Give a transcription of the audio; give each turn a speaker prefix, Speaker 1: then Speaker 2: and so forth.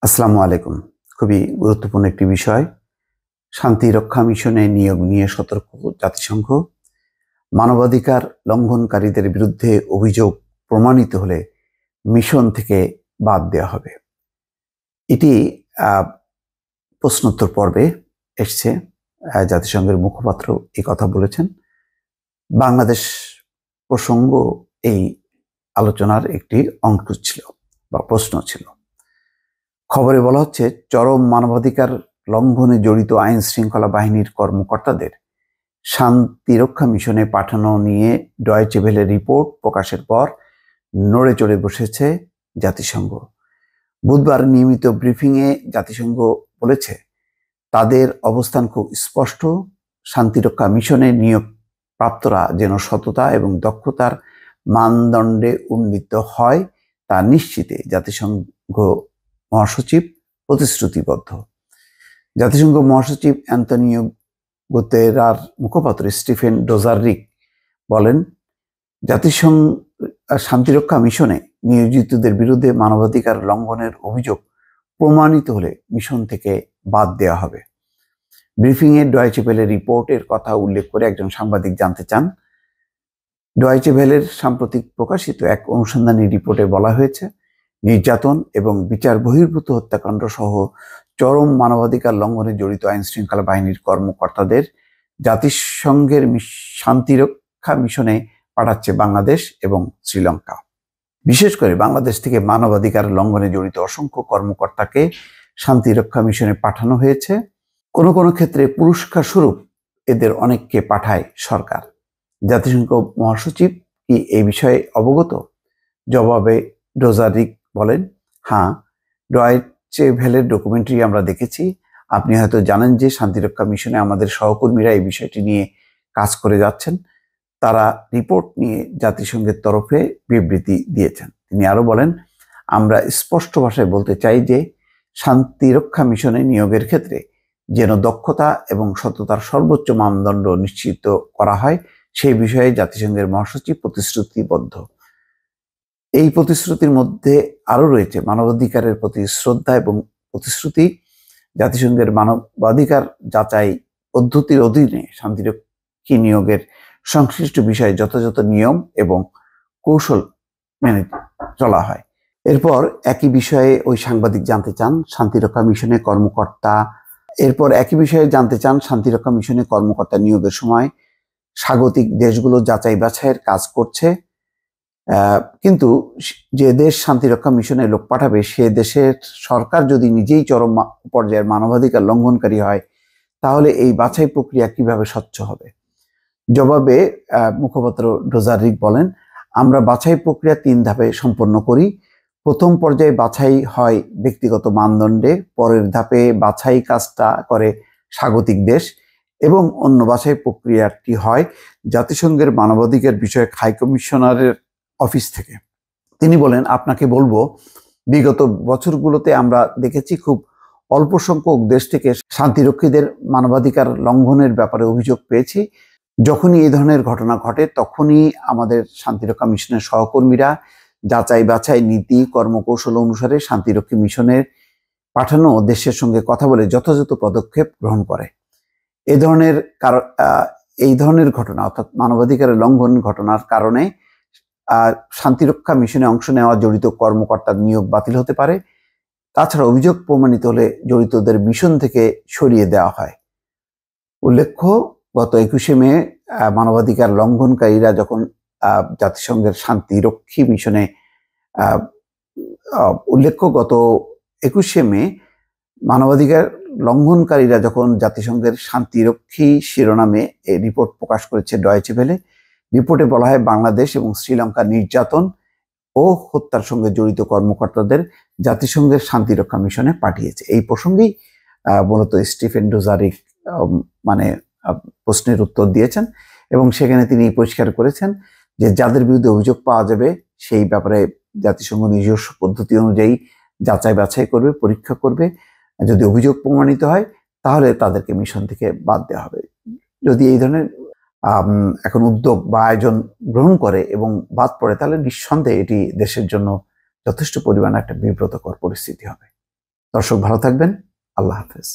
Speaker 1: আসসালামু আলাইকুম। খুবই গুরুত্বপূর্ণ একটি বিষয়। শান্তি রক্ষা মিশনে নিয়োগ নিয়ে সতর্ক জাতিসংঘ। মানবাধিকার লঙ্ঘনকারীদের বিরুদ্ধে অভিযোগ প্রমাণিত হলে মিশন থেকে বাদ দেওয়া হবে। এটি প্রশ্নোত্তর পর্বে এসছে। জাতিসংঘের মুখপাত্র এই কথা বলেছেন। বাংলাদেশ প্রসঙ্গ এই আলোচনার একটি অংশ ছিল বা প্রশ্ন ছিল। খবরে বলা হচ্ছে, চরম মানবাধিকার লঙ্ঘনে জড়িত আইন শৃঙ্খলা বাহিনীর কর্মকর্তাদের শান্তিরক্ষা মিশনে পাঠানো নিয়ে ডয়েচে ভেলে রিপোর্ট প্রকাশের পর নড়ে চড়ে বসেছে জাতিসংঘ। বুধবার নিয়মিত ব্রিফিংয়ে জাতিসংঘ বলেছে, তাদের অবস্থান খুব স্পষ্ট। শান্তিরক্ষা মিশনে নিয়োগ প্রাপ্তরা যেন সততা এবং দক্ষতার মানদণ্ডে উন্নীত হয় তা নিশ্চিতে জাতিসংঘ মহাসচিব প্রতিশ্রুতিবদ্ধ। জাতিসংঘ মহাসচিব অ্যান্তনিও গুতেরার মুখপাত্র স্টিফেন ডুজারিক বলেন, জাতিসংঘ শান্তিরক্ষা মিশনে নিয়োজিতদের বিরুদ্ধে মানবাধিকার লঙ্ঘনের অভিযোগ প্রমাণিত হলে মিশন থেকে বাদ দেওয়া হবে। ব্রিফিংয়ে ডয়েচে ভেলের রিপোর্টের কথা উল্লেখ করে একজন সাংবাদিক জানতে চান, ডয়েচে ভেলের সাম্প্রতিক প্রকাশিত এক অনুসন্ধানী রিপোর্টে বলা হয়েছে, নির্যাতন এবং বিচার বহির্ভূত হত্যাকাণ্ড সহ চরম মানবাধিকার লঙ্ঘনে জড়িত আইন শৃঙ্খলা বাহিনীর কর্মকর্তাদের জাতিসংঘের শান্তিরক্ষা মিশনে পাঠাচ্ছে বাংলাদেশ এবং শ্রীলঙ্কা। বিশেষ করে বাংলাদেশ থেকে মানবাধিকার লঙ্ঘনে জড়িত অসংখ্য কর্মকর্তাকে শান্তিরক্ষা মিশনে পাঠানো হয়েছে। কোনো কোনো ক্ষেত্রে পুরস্কার স্বরূপ এদের অনেককে পাঠায় সরকার। জাতিসংঘ মহাসচিব কি এই বিষয়ে অবগত? জবাবে ডোজারিক বলেন, হ্যাঁ, ডয়েচে ভেলের ডকুমেন্টারি আমরা দেখেছি। আপনি হয়তো জানেন যে শান্তিরক্ষা মিশনে আমাদের সহকর্মীরা এই বিষয়টি নিয়ে কাজ করে যাচ্ছেন। তারা রিপোর্ট নিয়ে জাতিসংঘের তরফে বিবৃতি দিয়েছেন। তিনি আরো বলেন, আমরা স্পষ্ট ভাষায় বলতে চাই যে শান্তিরক্ষা মিশনে নিয়োগের ক্ষেত্রে যেন দক্ষতা এবং সততার সর্বোচ্চ মানদণ্ড নিশ্চিত করা হয় সেই বিষয়ে জাতিসংঘের মহাসচিব প্রতিশ্রুতিবদ্ধ। এই প্রতিশ্রুতির মধ্যে আরো রয়েছে মানবাধিকারের প্রতি শ্রদ্ধা এবং প্রতিশ্রুতি। জাতিসংঘের মানবাধিকার যাচাই পদ্ধতির অধীনে শান্তিরক্ষী নিয়োগের সংশ্লিষ্ট বিষয়ে যথাযথ নিয়ম এবং কৌশল মেনে চলা হয়। এরপর একই বিষয়ে ওই সাংবাদিক জানতে চান, শান্তিরক্ষা মিশনে কর্মকর্তা নিয়োগের সময় স্বাগতিক দেশগুলো যাচাই বাছাইয়ের কাজ করছে, কিন্তু যে দেশ শান্তিরক্ষা মিশনে লোক পাঠাবে সে দেশের সরকার যদি নিজেই চরম পর্যায়ের মানবাধিকার লঙ্ঘনকারী হয়, তাহলে এই বাছাই প্রক্রিয়া কিভাবে স্বচ্ছ হবে? জবাবে মুখপাত্র ডোজারিক বলেন, আমরা বাছাই প্রক্রিয়া 3 ধাপে সম্পন্ন করি। প্রথম পর্যায়ে বাছাই হয় ব্যক্তিগত মানদণ্ডে, পরের ধাপে বাছাই কাজটা করে স্বাগতিক দেশ এবং অন্য বাছাই প্রক্রিয়াটি হয় জাতিসংঘের মানবাধিকার বিষয়ক হাই কমিশনারের অফিস থেকে। তিনি বলেন, আপনাকে বলবো, বিগত বছরগুলোতে আমরা দেখেছি খুব অল্প সংখ্যক দেশ থেকে শান্তিরক্ষীদের মানবাধিকার লঙ্ঘনের ব্যাপারে অভিযোগ পেয়েছি। যখনই এই ধরনের ঘটনা ঘটে তখনই আমাদের শান্তিরক্ষা মিশনের সহকর্মীরা যাচাই বাছাই নীতি কর্মকৌশল অনুসারে শান্তিরক্ষী মিশনের পাঠানো দেশের সঙ্গে কথা বলে যথাযথ পদক্ষেপ গ্রহণ করে। এই ধরনের ঘটনা অর্থাৎ মানবাধিকারের লঙ্ঘন ঘটনার কারণে শান্তিরক্ষা মিশনে অংশ নেওয়া জড়িত কর্মকর্তার নিয়োগ বাতিল হতে পারে। তাছাড়া অভিযোগ প্রমাণিত হলে জড়িতদের মিশন থেকে সরিয়ে দেওয়া হয়। উল্লেখ্য, গত 21শে মে মানবাধিকার লঙ্ঘনকারীরা যখন জাতিসংঘের শান্তিরক্ষী মিশনে মানবাধিকার লঙ্ঘনকারীরা যখন জাতিসংঘের শান্তিরক্ষী শিরোনামে এই রিপোর্ট প্রকাশ করেছে ডয়েচে ভেলে। রিপোর্টে বলা হয়, বাংলাদেশ এবং শ্রীলঙ্কা নির্যাতন ও হত্যার সঙ্গে জড়িত কর্মকর্তাদের জাতিসংঘের শান্তিরক্ষা মিশনে পাঠিয়েছে। এই প্রসঙ্গেই মূলত স্টিফেন ডুজারিক প্রশ্নের উত্তর দিয়েছেন এবং সেখানে তিনি পরিষ্কার করেছেন যে যাদের বিরুদ্ধে অভিযোগ পাওয়া যাবে সেই ব্যাপারে জাতিসংঘ নিজস্ব পদ্ধতি অনুযায়ী যাচাই বাছাই করবে, পরীক্ষা করবে। যদি অভিযোগ প্রমাণিত হয় তাহলে তাদেরকে মিশন থেকে বাদ দেওয়া হবে। যদি এই ধরনের এখন উদ্যোগ বা আয়োজন গ্রহণ করে এবং বাদ পড়ে, তাহলে নিঃসন্দেহে এটি দেশের জন্য যথেষ্ট পরিমাণে একটা বিব্রতকর পরিস্থিতি হবে। দর্শক ভালো থাকবেন। আল্লাহ হাফেজ।